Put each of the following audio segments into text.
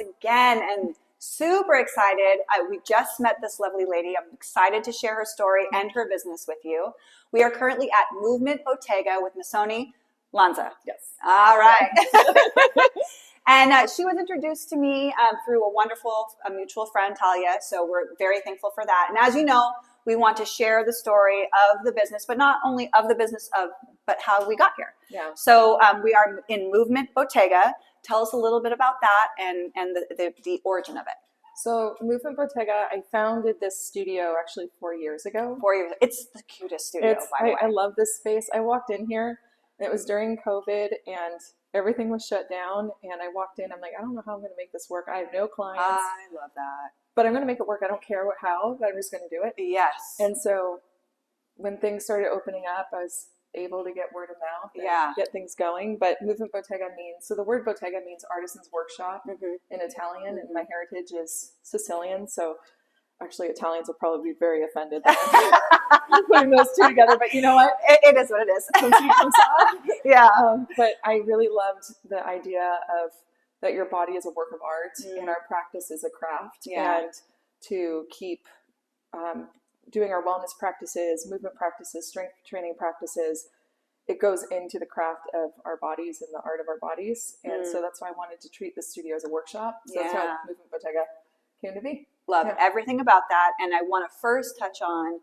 again and super excited. We just met this lovely lady. I'm excited to share her story and her business with you. We are currently at Movement Bottega with Missoni Lanza. Yes. All right. And she was introduced to me through a mutual friend, Talia. So we're very thankful for that. And as you know, we want to share the story of the business, but not only of the business but how we got here. Yeah. So we are in Movement Bottega. Tell us a little bit about that and the origin of it. So Movement Bottega, I founded this studio actually 4 years ago. 4 years. It's the cutest studio, by the way. I love this space. I walked in here, and it was during COVID, and everything was shut down. And I walked in, I'm like, I don't know how I'm going to make this work. I have no clients. I love that. But I'm going to make it work. I don't care how, but I'm just going to do it. Yes. And so when things started opening up, I was able to get word of mouth and get things going. But Movement Bottega so the word Bottega means artisan's workshop in Italian, and my heritage is Sicilian. So actually Italians will probably be very offended that I'm putting those two together. But you know what? It is what it is. Yeah. But I really loved the idea of that your body is a work of art and our practice is a craft. And to keep doing our wellness practices, movement practices, strength training practices, it goes into the craft of our bodies and the art of our bodies. And so that's why I wanted to treat the studio as a workshop. So that's how Movement Bottega came to be. Love everything about that. And I want to first touch on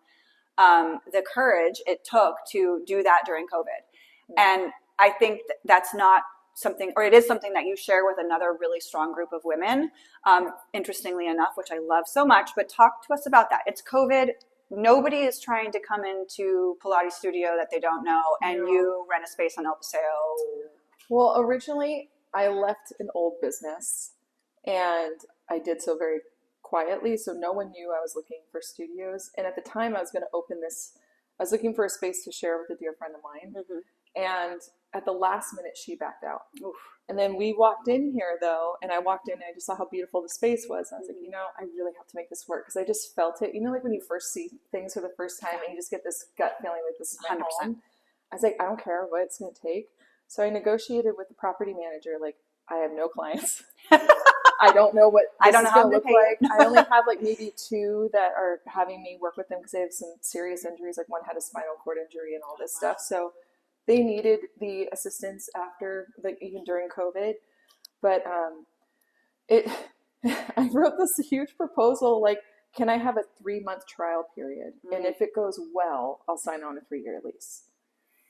the courage it took to do that during COVID. And I think that's not something, or it is something that you share with another really strong group of women, interestingly enough, which I love so much. But talk to us about that. It's COVID. Nobody is trying to come into Pilates studio that they don't know, and you rent a space on El Paseo. Well, originally I left an old business, and I did so very quietly, so no one knew I was looking for studios. And at the time I was going to open this, I was looking for a space to share with a dear friend of mine. And at the last minute, she backed out. Oof. And then we walked in here, though, and I walked in and I just saw how beautiful the space was. And I was like, I really have to make this work, because I just felt it. Like when you first see things for the first time and you just get this gut feeling like this is my 100%. Home. I was like, I don't care what it's going to take. So I negotiated with the property manager, like, I have no clients. I don't know what this is going to look like. I only have like maybe 2 that are having me work with them because they have some serious injuries. Like one had a spinal cord injury and all this stuff. So they needed the assistance after, like even during COVID. But I wrote this huge proposal, like, can I have a 3-month trial period? And if it goes well, I'll sign on a 3-year lease.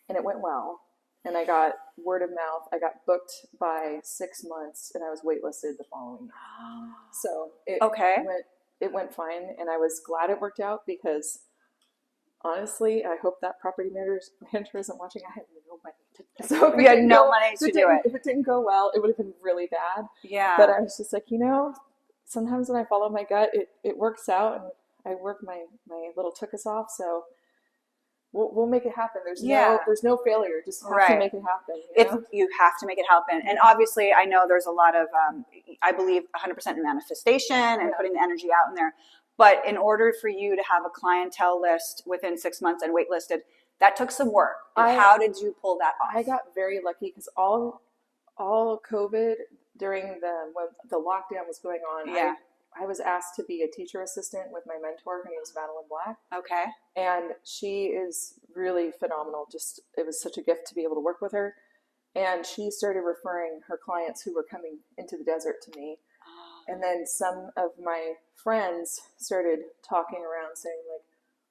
And it went well. And I got word of mouth. I got booked by 6 months, and I was waitlisted the following year. So it went fine, and I was glad it worked out, because honestly, I hope that property manager isn't watching. I had no money to do it. So we had no money to do it. If it didn't go well, it would have been really bad. Yeah. But I was just like, sometimes when I follow my gut, it works out, and I work my little took us off. So we'll make it happen. There's no failure. Just have to make it happen. You have to make it happen. And obviously, I know there's a lot of, I believe 100% in manifestation and putting the energy out in there. But in order for you to have a clientele list within 6 months and waitlisted, that took some work. How did you pull that off? I got very lucky, because all COVID during when the lockdown was going on, I was asked to be a teacher assistant with my mentor. Her name is Madeline Black. Okay. And she is really phenomenal. Just, it was such a gift to be able to work with her. And she started referring her clients who were coming into the desert to me. And then some of my friends started talking around saying like,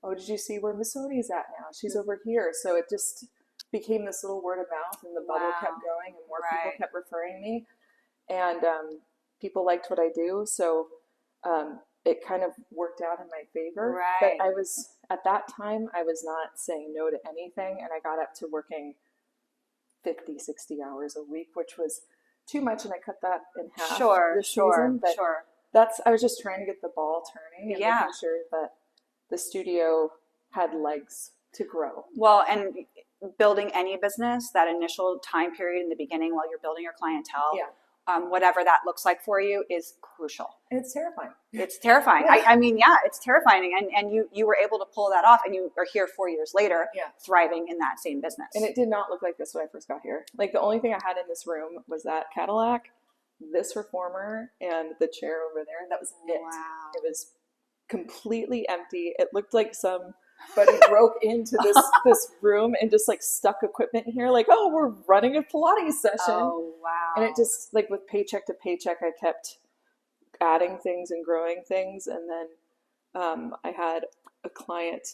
oh, did you see where Missoni's at now? She's over here. So it just became this little word of mouth, and the bubble kept going, and more people kept referring me. And people liked what I do. So it kind of worked out in my favor. But at that time, I was not saying no to anything. And I got up to working 50, 60 hours a week, which was too much. And I cut that in half this season. But I was just trying to get the ball turning and making sure that the studio had legs to grow. Well, and building any business, that initial time period in the beginning while you're building your clientele, whatever that looks like for you, is crucial. And it's terrifying. It's terrifying. I mean, it's terrifying. And you were able to pull that off, and you are here 4 years later, thriving in that same business. And it did not look like this when I first got here. Like, the only thing I had in this room was that Cadillac this reformer and the chair over there. That was it. Wow. It was completely empty. It looked like somebody broke into this room and just like stuck equipment here, like, oh, we're running a Pilates session. Oh, wow. And it just, like, with paycheck to paycheck, I kept adding things and growing things. And then I had a client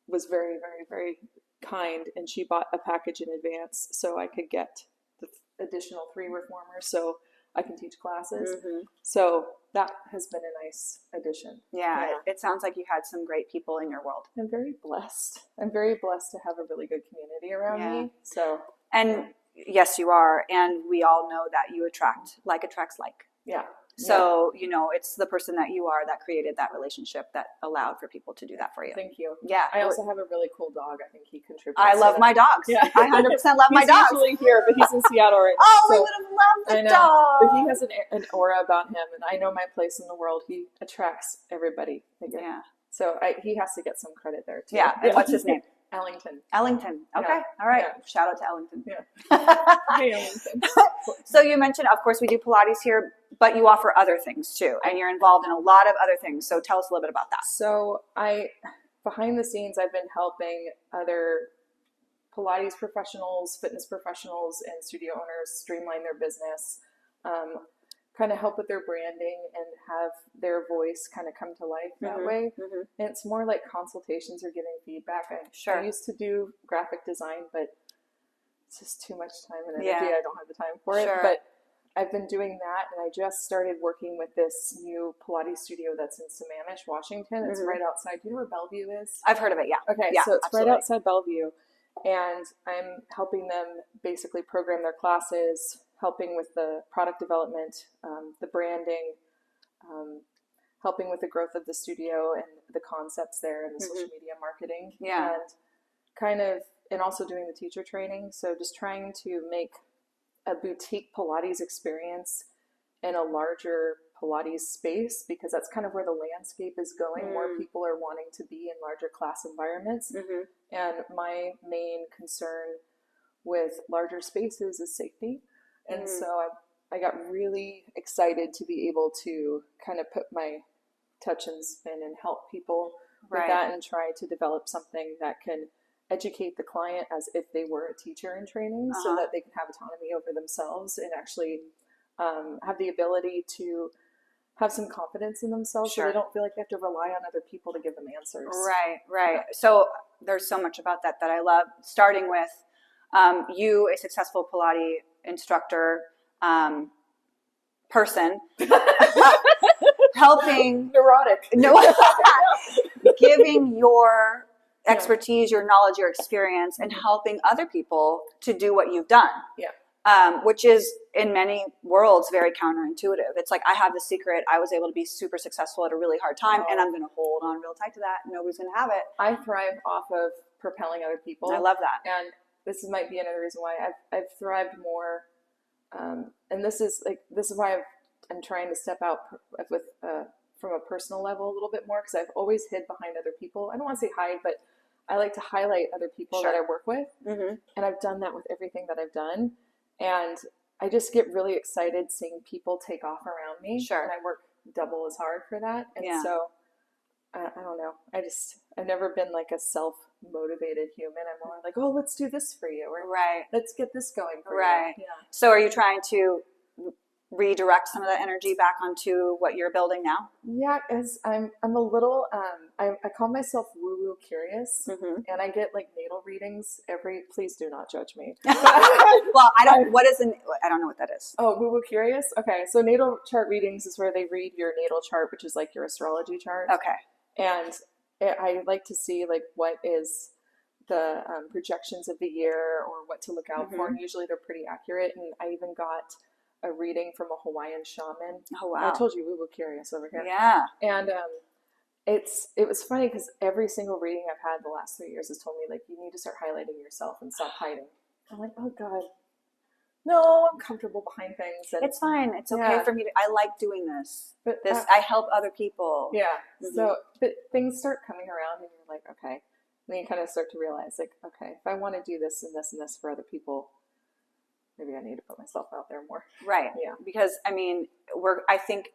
was very, very, very kind, and she bought a package in advance so I could get the additional 3 reformers so I can teach classes. So that has been a nice addition. Yeah. It sounds like you had some great people in your world. I'm very blessed. I'm very blessed to have a really good community around me. So, and yes, you are. And we all know that you attracts like. Yeah. So, you know, it's the person that you are that created that relationship that allowed for people to do that for you. Thank you. Yeah. I also have a really cool dog. I think he contributes. I love my dogs. Yeah. I 100% love my dogs. He's usually here, but he's in Seattle right now. Oh, we would have loved the dog. But he has an aura about him, and I know my place in the world. He attracts everybody. Yeah. So he has to get some credit there, too. Yeah. And what's his name? Ellington. Ellington. Okay. Yeah. All right. Yeah. Shout out to Ellington. Yeah. Hey, Ellington. So you mentioned, of course, we do Pilates here, but you offer other things too, and you're involved in a lot of other things. So tell us a little bit about that. So behind the scenes, I've been helping other Pilates professionals, fitness professionals, and studio owners streamline their business, kind of help with their branding and have their voice kind of come to life that way. And it's more like consultations or giving feedback. I used to do graphic design, but it's just too much time and energy. I don't have the time for it. But I've been doing that, and I just started working with this new Pilates studio that's in Sammamish, Washington. It's right outside. Do you know where Bellevue is? I've heard of it, yeah. Okay, yeah, so it's absolutely. right outside Bellevue, and I'm helping them basically program their classes, helping with the product development, the branding, helping with the growth of the studio and the concepts there and the social media marketing. Yeah. And also doing the teacher training. So just trying to make a boutique Pilates experience in a larger Pilates space, because that's kind of where the landscape is going. More people are wanting to be in larger class environments. And my main concern with larger spaces is safety. And so I got really excited to be able to kind of put my touch and spin and help people with that, and try to develop something that can educate the client as if they were a teacher in training, so that they can have autonomy over themselves and actually have the ability to have some confidence in themselves, so they don't feel like they have to rely on other people to give them answers. Right. So there's so much about that I love, starting with you, a successful Pilates instructor, person, helping Neurotic. Giving your expertise, your knowledge, your experience, and helping other people to do what you've done. Which is in many worlds very counterintuitive. It's like, I have the secret. I was able to be super successful at a really hard time, and I'm going to hold on real tight to that. Nobody's going to have it. I thrive off of propelling other people. I love that. And this might be another reason why I've thrived more. And this is why I'm trying to step out with from a personal level a little bit more, because I've always hid behind other people. I don't want to say hide, but I like to highlight other people that I work with. And I've done that with everything that I've done. And I just get really excited seeing people take off around me. And I work double as hard for that. And so, I don't know. I've never been like a self-motivated human. I'm more like, oh, let's do this for you. Or let's get this going for you. Yeah. So are you trying to redirect some of that energy back onto what you're building now? Yeah, as I'm a little, I call myself woo-woo curious, and I get like natal readings please do not judge me. Well, I don't know what that is. Oh, woo-woo curious? Okay, so natal chart readings is where they read your natal chart, which is like your astrology chart. Okay. And I like to see like what is the projections of the year or what to look out for, and usually they're pretty accurate. And I even got a reading from a Hawaiian shaman. Oh, wow. I told you we were curious over here. Yeah. And it was funny because every single reading I've had the last 3 years has told me, like, you need to start highlighting yourself and stop hiding. I'm like, oh God, no, I'm comfortable behind things. And it's fine. It's okay for me I like doing this. But I help other people. Yeah. So, but things start coming around and you're like, okay. And then you kind of start to realize, like, okay, if I want to do this and this and this for other people, maybe I need to put myself out there more. Right. Yeah. Because I mean, I think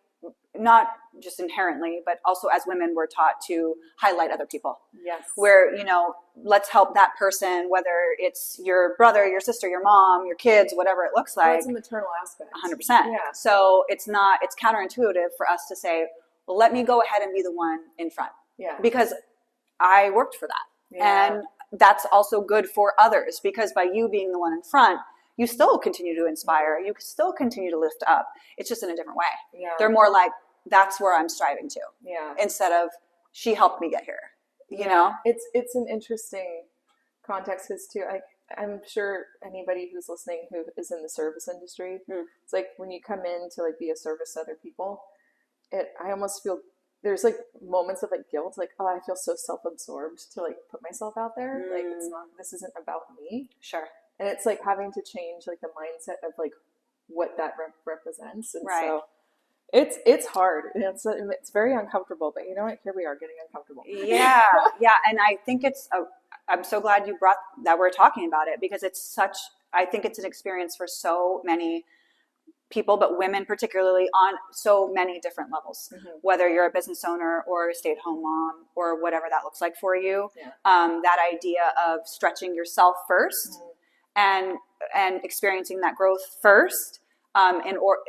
not just inherently, but also as women, we're taught to highlight other people. Yes. Where, let's help that person, whether it's your brother, your sister, your mom, your kids, whatever it looks like. Well, it's a maternal aspect. 100%. Yeah. So it's counterintuitive for us to say, well, let me go ahead and be the one in front. Yeah. Because I worked for that. Yeah. And that's also good for others, because by you being the one in front, you still continue to inspire. You still continue to lift up. It's just in a different way. Yeah. They're more like, that's where I'm striving to. Yeah. Instead of, she helped me get here. You know? It's an interesting context, because too, I'm sure anybody who's listening who is in the service industry, it's like when you come in to like be a service to other people, I almost feel there's like moments of like guilt, like, oh, I feel so self-absorbed to like put myself out there. Like this isn't about me. Sure. And it's like having to change like the mindset of like what that represents. And right. so it's hard. It's very uncomfortable, but you know what? Here we are getting uncomfortable. Yeah. Yeah. And I think I'm so glad you brought that we're talking about it, because I think it's an experience for so many people, but women particularly, on so many different levels, whether you're a business owner or a stay-at-home mom or whatever that looks like for you. Yeah. That idea of stretching yourself first and experiencing that growth first,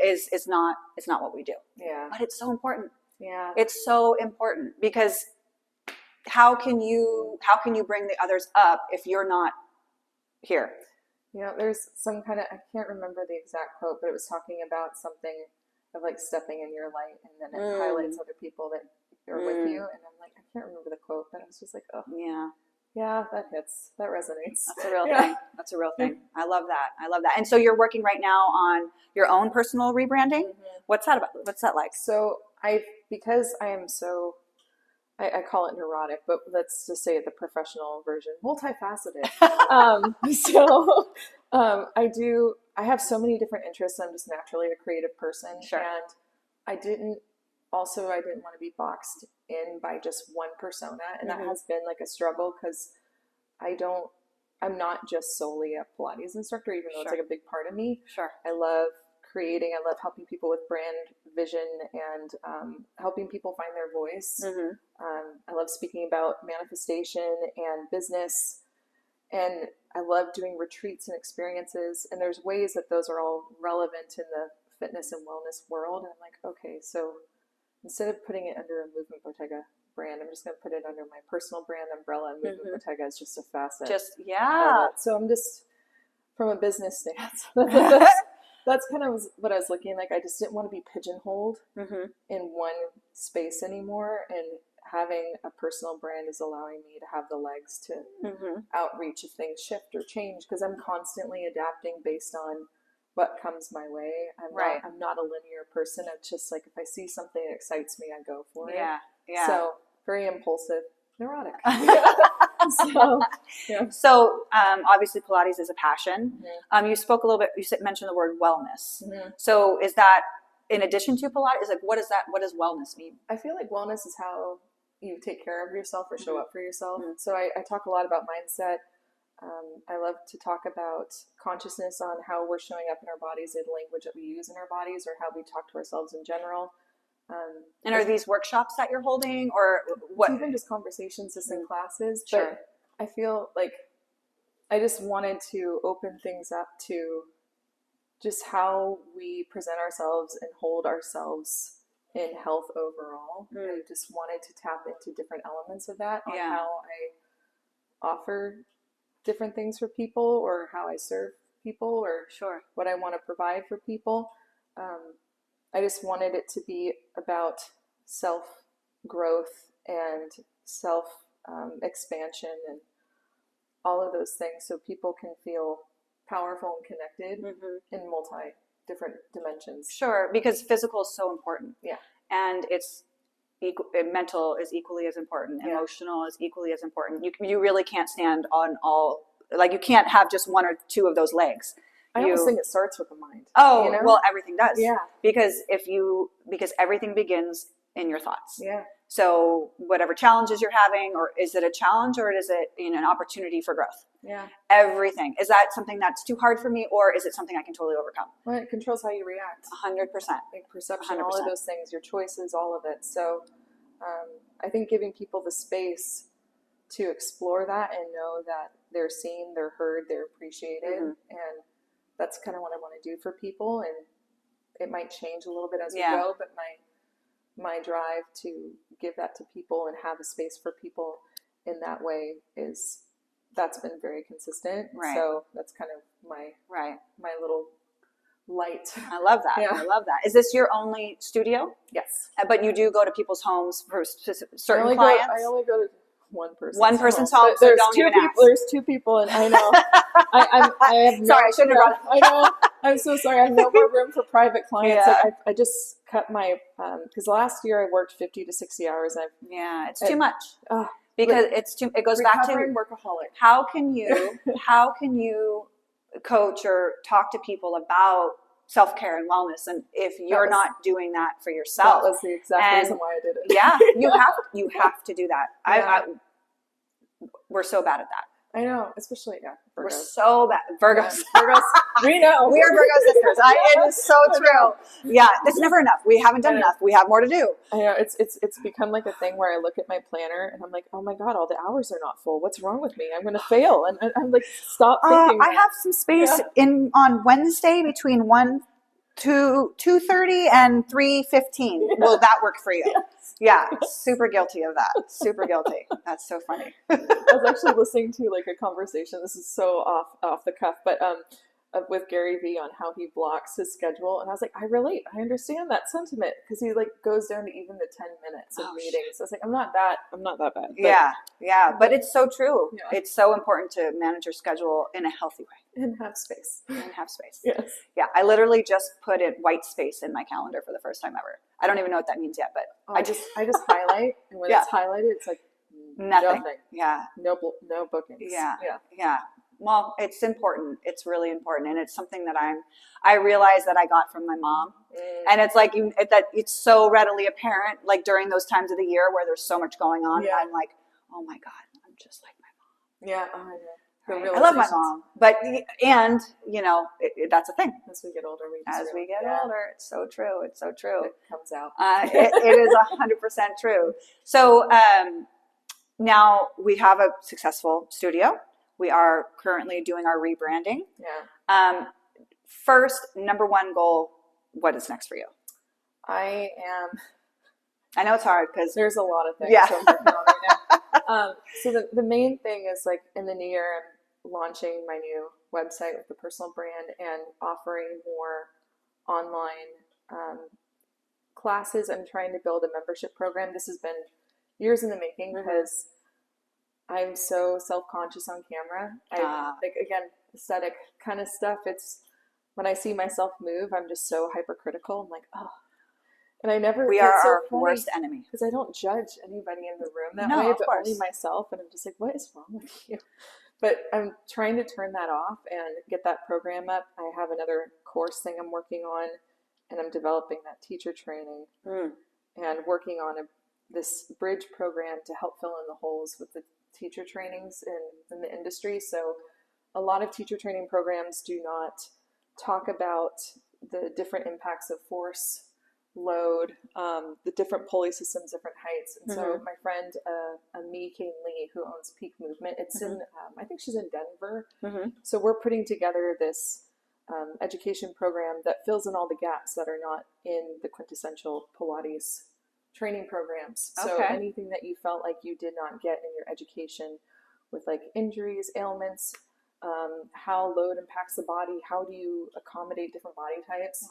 is not what we do. Yeah. But it's so important. Yeah. It's so important, because how can you bring the others up if you're not here? There's some kind of, I can't remember the exact quote, but it was talking about something of like stepping in your light, and then it highlights other people that are with you. And I'm like, I can't remember the quote, but I was just like, oh yeah, that hits, that resonates. That's a real thing. That's a real thing. I love that. And so you're working right now on your own personal rebranding. What's that about? What's that like? So because I am so, I call it neurotic, but let's just say the professional version, multifaceted. I have so many different interests. I'm just naturally a creative person. Sure. And I didn't want to be boxed in by just one persona. And that has been like a struggle, because I'm not just solely a Pilates instructor, even though it's like a big part of me. Sure. I love creating. I love helping people with brand vision and helping people find their voice. I love speaking about manifestation and business, and I love doing retreats and experiences. And there's ways that those are all relevant in the fitness and wellness world. And I'm like, okay, so instead of putting it under a Movement Bottega brand, I'm just going to put it under my personal brand umbrella, and Movement Bottega is just a facet. So I'm just, from a business stance, that's kind of what I was looking like. I just didn't want to be pigeonholed in one space anymore, and having a personal brand is allowing me to have the legs to outreach if things shift or change, because I'm constantly adapting based on what comes my way. I'm not a linear person. It's just like, if I see something that excites me, I go for it. Yeah. So very impulsive, neurotic. So obviously Pilates is a passion. You spoke a little bit, mentioned the word wellness. So is that in addition to Pilates? Like, what does wellness mean? I feel like wellness is how you take care of yourself or show up for yourself. So I talk a lot about mindset. I love to talk about consciousness, on how we're showing up in our bodies, and language that we use in our bodies, or how we talk to ourselves in general. And are these workshops that you're holding, or what? Even just conversations, just in classes. Sure. But I feel like I just wanted to open things up to just how we present ourselves and hold ourselves in health overall. I just wanted to tap into different elements of that, on how I offer different things for people, or how I serve people, or what I want to provide for people. I just wanted it to be about self-growth and self-expansion and all of those things, so people can feel powerful and connected in different dimensions. Sure, because physical is so important. Yeah. And mental is equally as important. Yeah. Emotional is equally as important. You really can't stand on all, like, you can't have just one or two of those legs. I almost think it starts with the mind. Oh, you know? Well, everything does. Yeah. Because everything begins in your thoughts. Yeah. So whatever challenges you're having, or is it a challenge, or is it an opportunity for growth? Yeah. Everything. Is that something that's too hard for me, or is it something I can totally overcome? Well, it controls how you react. 100%. Like perception, 100%. all of those things, your choices, all of it. So I think giving people the space to explore that and know that they're seen, they're heard, they're appreciated. And that's kind of what I want to do for people. And it might change a little bit as we go, but my drive to give that to people and have a space for people in that way that's been very consistent. Right. So that's kind of my little light. I love that. Yeah. I love that. Is this your only studio? Yes. But you do go to people's homes for certain clients? I only go to one person's one person's home. So there's don't two even people. ask. There's two people, and I know. I have no, sorry, I shouldn't have brought it. I know. I'm so sorry. I have no more room for private clients. Yeah. Like I just cut my because last year I worked 50 to 60 hours. It's too much because it goes back to workaholic. How can you coach or talk to people about self-care and wellness, and if you're not doing that for yourself? That was the exact reason why I did it. Yeah, you have to do that. Yeah. We're so bad at that. I know, especially Virgos. We're so bad. Virgos. Yeah. Virgos. We know. We are Virgo sisters. It is so true. Yeah, it's never enough. We haven't done enough. We have more to do. I know. It's become like a thing where I look at my planner and I'm like, oh my God, all the hours are not full. What's wrong with me? I'm going to fail. And I'm like, stop thinking. I have some space on Wednesday between 2:30 and 3:15. Will that work for you? Yes. Yeah, super guilty of that. Super guilty. That's so funny. I was actually listening to like a conversation. This is so off the cuff, but with Gary Vee on how he blocks his schedule, and I was like, I relate. I understand that sentiment because he like goes down to even the 10 minutes of meetings. Shit. I was like, I'm not that bad. But, yeah, but it's so true. Yeah. It's so important to manage your schedule in a healthy way and have space. Yes. Yeah, I literally just put in white space in my calendar for the first time ever. I don't even know what that means yet, but I just highlight, and when it's highlighted, it's like nothing. Yeah, no bookings. Yeah. Well, it's important. It's really important, and it's something that I realize that I got from my mom, and it's like it's so readily apparent, like during those times of the year where there's so much going on. I'm like, oh my God, I'm just like my mom. Yeah, I know. Right. I love my mom, but that's a thing. As we get older, older, it's so true. It's so true. It comes out. It is 100% true. So now we have a successful studio. We are currently doing our rebranding. Yeah. First, number one goal. What is next for you? I know it's hard because there's a lot of things I'm working on right now. So the main thing is like in the new year, I'm launching my new website with the personal brand and offering more online classes. I'm trying to build a membership program. This has been years in the making because I'm so self-conscious on camera. Like again, aesthetic kind of stuff. It's when I see myself move, I'm just so hypercritical. I'm like, oh. And I never. We are our worst enemy because I don't judge anybody in the room that way, but only myself. And I'm just like, what is wrong with you? But I'm trying to turn that off and get that program up. I have another course thing I'm working on, and I'm developing that teacher training and working on this bridge program to help fill in the holes with the teacher trainings in the industry. So a lot of teacher training programs do not talk about the different impacts of force, load, the different pulley systems, different heights. And so my friend Ami Kane Lee, who owns Peak Movement, it's in I think she's in Denver. So we're putting together this education program that fills in all the gaps that are not in the quintessential Pilates training programs. So anything that you felt like you did not get in your education with like injuries, ailments, how load impacts the body, how do you accommodate different body types,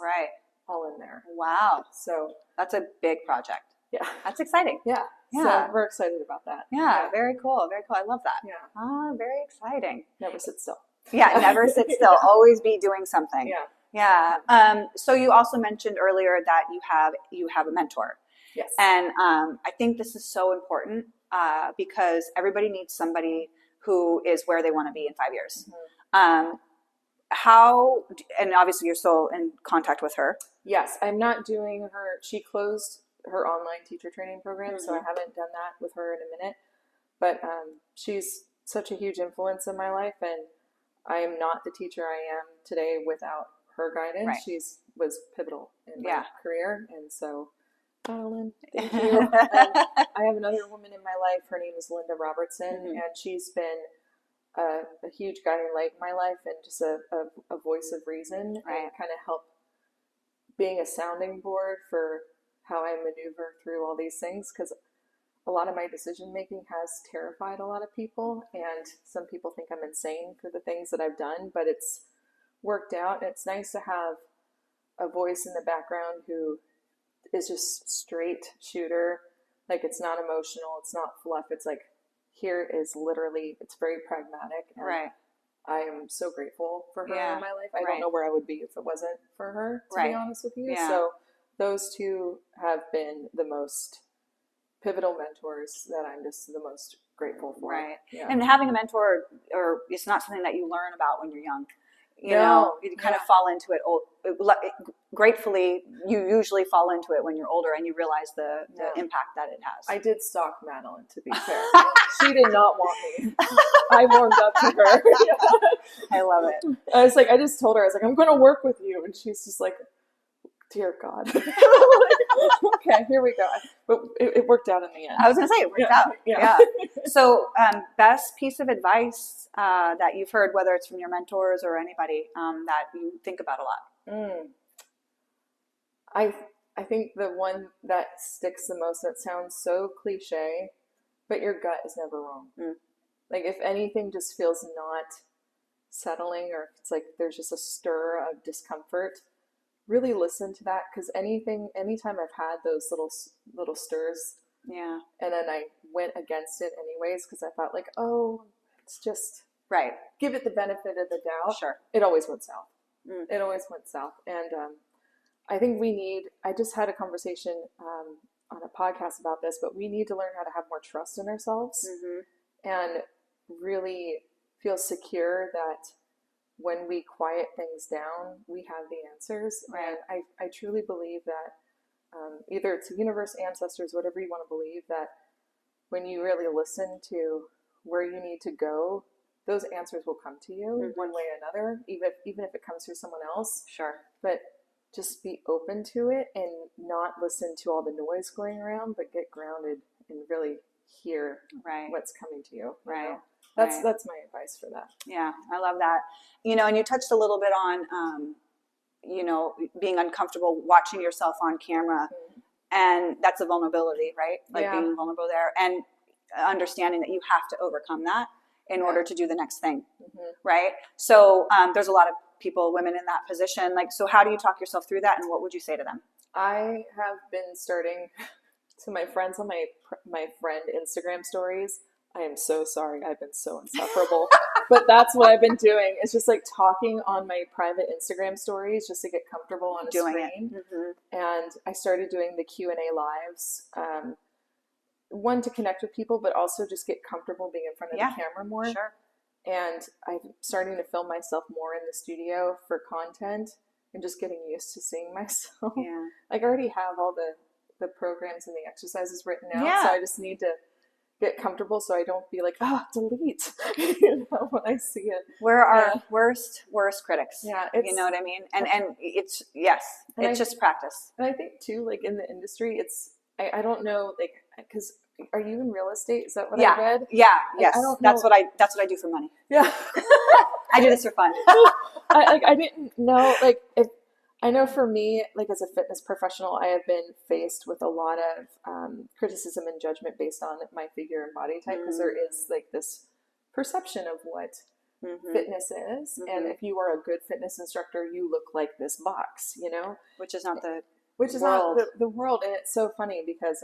all in there. Wow. So that's a big project. Yeah. That's exciting. Yeah. So we're excited about that. Yeah. Very cool. Very cool. I love that. Yeah. Very exciting. Never sit still. Yeah. Never sit still. Always be doing something. Yeah. Yeah. So you also mentioned earlier that you have a mentor. Yes. And I think this is so important because everybody needs somebody who is where they want to be in 5 years. How, and obviously you're still in contact with her. Yes, I'm not doing her. She closed her online teacher training program, so I haven't done that with her in a minute. But she's such a huge influence in my life, and I am not the teacher I am today without her guidance. Right. She's was pivotal in my Yeah. career, and so Madeline, thank you. And I have another woman in my life. Her name is Linda Robertson, and she's been a huge guiding light in my life, and just a voice of reason, and kind of help being a sounding board for how I maneuver through all these things, because a lot of my decision making has terrified a lot of people, and some people think I'm insane for the things that I've done, but it's worked out. And it's nice to have a voice in the background who is just straight shooter. Like, it's not emotional, it's not fluff. It's like, here is literally, it's very pragmatic. And I am so grateful for her in my life. I don't know where I would be if it wasn't for her, to be honest with you. So those two have been the most pivotal mentors that I'm just the most grateful for. And having a mentor, or it's not something that you learn about when you're young. You know, you kind of fall into it. Gratefully, you usually fall into it when you're older, and you realize the impact that it has. I did stalk Madeline, to be fair. She did not want me. I warmed up to her. I love it. I was like, I just told her, I was like, I'm going to work with you. And she's just like, dear God. Okay, here we go. But it worked out in the end. I was going to say, it worked out. Yeah. So, best piece of advice that you've heard, whether it's from your mentors or anybody that you think about a lot? I think the one that sticks the most, that sounds so cliche, but your gut is never wrong. Like, if anything just feels not settling, or if it's like there's just a stir of discomfort, really listen to that, because anytime I've had those little stirs, and then I went against it anyways, because I thought, like, oh, it's just give it the benefit of the doubt. It always went south. It always went south. And I think I just had a conversation on a podcast about this, but we need to learn how to have more trust in ourselves and really feel secure that when we quiet things down, we have the answers. And I truly believe that either it's the universe, ancestors, whatever you want to believe, that when you really listen to where you need to go, those answers will come to you one way or another, even if it comes through someone else. But just be open to it and not listen to all the noise going around, but get grounded and really hear what's coming to you. You know? That's my advice for that. Yeah, I love that. And you touched a little bit on, being uncomfortable watching yourself on camera, and that's a vulnerability, right? Like being vulnerable there, and understanding that you have to overcome that in order to do the next thing, right? So there's a lot of women in that position. Like, so how do you talk yourself through that, and what would you say to them? I have been starting to my friends on my friend Instagram stories. I am so sorry. I've been so insufferable. But that's what I've been doing. It's just like talking on my private Instagram stories just to get comfortable on a screen. And I started doing the Q&A lives. One, to connect with people, but also just get comfortable being in front of the camera more. And I'm starting to film myself more in the studio for content and just getting used to seeing myself. Like, I already have all the programs and the exercises written out. So I just need to get comfortable so I don't be like, delete, when I see it. We're our worst critics. You know what I mean? And it's, it's just practice. And I think too, like in the industry, I don't know, like, because are you in real estate? Is that what I read? Yes. That's what I do for money. I do this for fun. I didn't know, like, if I know for me, like as a fitness professional, I have been faced with a lot of criticism and judgment based on my figure and body type, because there is like this perception of what fitness is. And if you are a good fitness instructor, you look like this box, which is not the world. And it's so funny because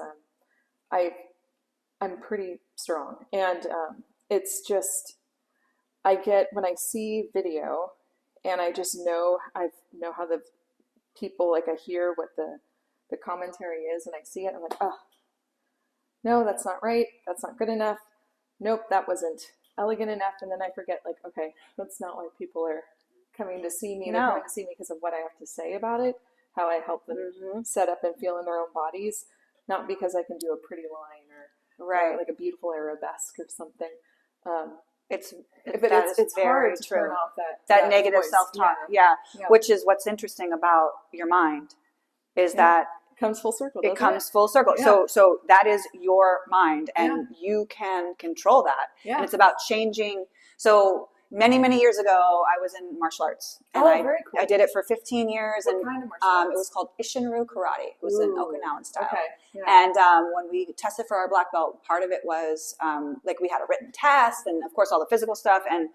I'm pretty strong, and it's just, when I see video and I just know how the people, like, I hear what the commentary is, and I see it, I'm like, oh, no, that's not right. That's not good enough. Nope, that wasn't elegant enough. And then I forget, like, okay, that's not why people are coming to see me. They're coming to see me because of what I have to say about it, how I help them set up and feel in their own bodies. not because I can do a pretty line Right. or like a beautiful arabesque or something. It's It's very hard to true. turn off That negative voice. self-talk. Yeah. Which is what's interesting about your mind is that it comes full circle. It comes full circle. Yeah. So that is your mind, and Yeah. you can control that. Yeah. And it's about changing. So many years ago, I was in martial arts, and very cool. I did it for 15 years. What and kind of martial arts? It was called Ishinryu Karate. It was in Okinawan style. Okay. Yeah. And when we tested for our black belt, part of it was like we had a written test, and of course all the physical stuff, and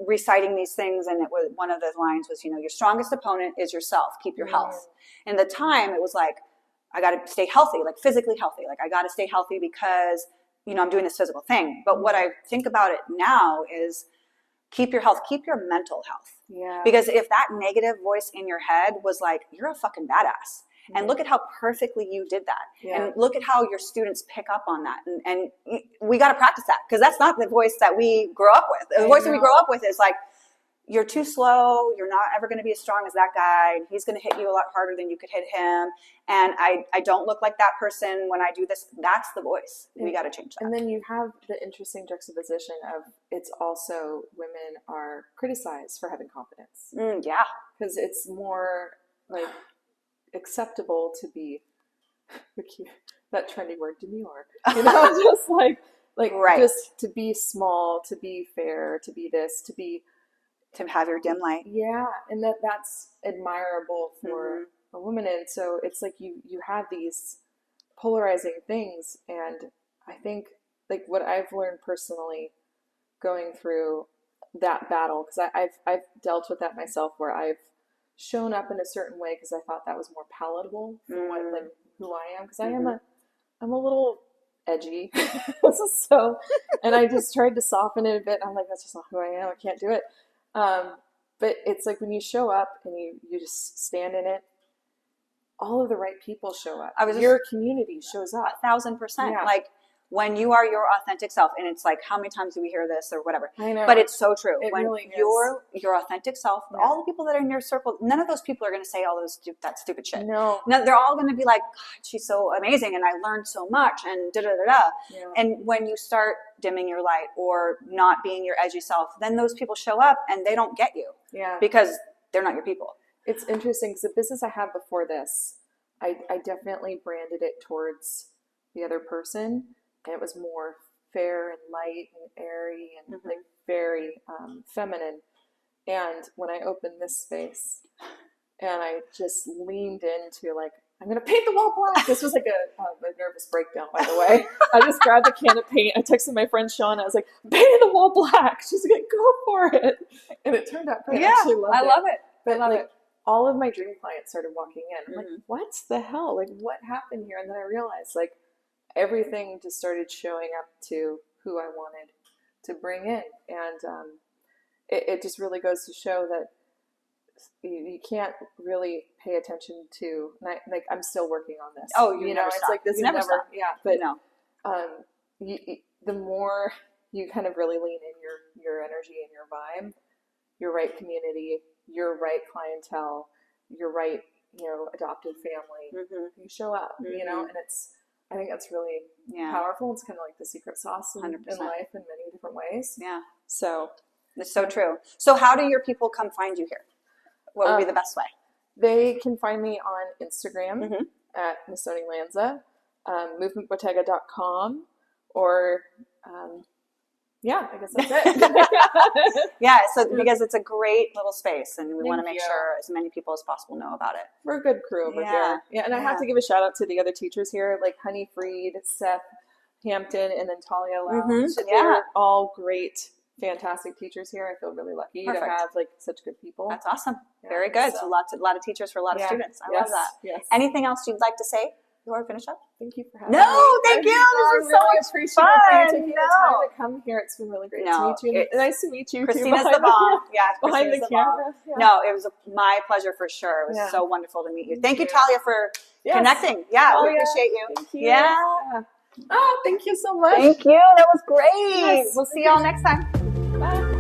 reciting these things. And it was one of the lines was, you know, your strongest opponent is yourself. Keep your health. And at the time, it was like, I got to stay healthy, like physically healthy. Like I got to stay healthy because, you know, I'm doing this physical thing. But what I think about it now is keep your health, keep your mental health. Yeah. Because if that negative voice in your head was like, you're a fucking badass. And look at how perfectly you did that. Yeah. And look at how your students pick up on that. And we got to practice that, because that's not the voice that we grow up with. The voice that we grow up with is like, you're too slow. You're not ever going to be as strong as that guy. He's going to hit you a lot harder than you could hit him. And I don't look like that person when I do this. That's the voice. We got to change that. And then you have the interesting juxtaposition of it's also women are criticized for having confidence. Yeah. Because it's more like acceptable to be that trendy word, demure. You know, just like right. Just to be small, to be fair, to be this, to have your dim light. Yeah, and that's admirable for a woman. And so it's like you have these polarizing things. And I think like what I've learned personally going through that battle, because I've dealt with that myself, where I've shown up in a certain way because I thought that was more palatable for what, like, who I am. Because I'm a little edgy. So, and I just tried to soften it a bit. I'm like, that's just not who I am. I can't do it. But it's like when you show up and you just stand in it, all of the right people show up. Your community shows up. 1,000%. Yeah. Like when you are your authentic self, and it's like, how many times do we hear this or whatever? I know. But it's so true. It when really you're your authentic self, all the people that are in your circle, none of those people are going to say all that stupid shit. No, they're all going to be like, God, she's so amazing, and I learned so much, and da-da-da-da. Yeah. And when you start dimming your light or not being your edgy self, then those people show up and they don't get you. Yeah. Because they're not your people. It's interesting because the business I had before this, I definitely branded it towards the other person. And it was more fair and light and airy and like very feminine. And when I opened this space and I just leaned into like, I'm going to paint the wall black. This was like a nervous breakdown, by the way. I just grabbed a can of paint. I texted my friend Sean. I was like, paint the wall black. She's like, go for it. And it turned out great. Yeah, I actually loved it. I love it. But like all of my dream clients started walking in. I'm like, what the hell? Like, what happened here? And then I realized like everything just started showing up to who I wanted to bring in. And it just really goes to show that you can't really pay attention to, like I'm still working on this. Oh, you know, it's like this is never, yeah. But the more you kind of really lean in your energy and your vibe, your right community, your right clientele, your right, adopted family, you show up, and I think that's really powerful. It's kind of like the secret sauce in life in many different ways. Yeah. So it's so true. So how do your people come find you here? What would be the best way? They can find me on Instagram at Missoni Lanza, movementbottega.com, or I guess that's it. Yeah, so because it's a great little space, and we want to make sure as many people as possible know about it. We're a good crew over here. Yeah, and I have to give a shout out to the other teachers here, like Honey Freed, Seth Hampton, and then Talia Lounge. They're all great, fantastic teachers here. I feel really lucky to have like such good people. That's awesome. Very good. So a lot of teachers for a lot of students. I love that. Yes. Anything else you'd like to say before we finish up? Thank you for having me. No, thank you. This is so much appreciate fun. For you taking the time to come here. It's been really great to meet you. Nice to meet you. Christina's the bomb. Yeah, behind the camera. Yeah. No, it was my pleasure for sure. It was so wonderful to meet you. Thank you, Talia, for connecting. Yeah, we appreciate you. Thank you. Yeah. Oh, thank you so much. Thank you. That was great. Yes. We'll see y'all next time. Bye.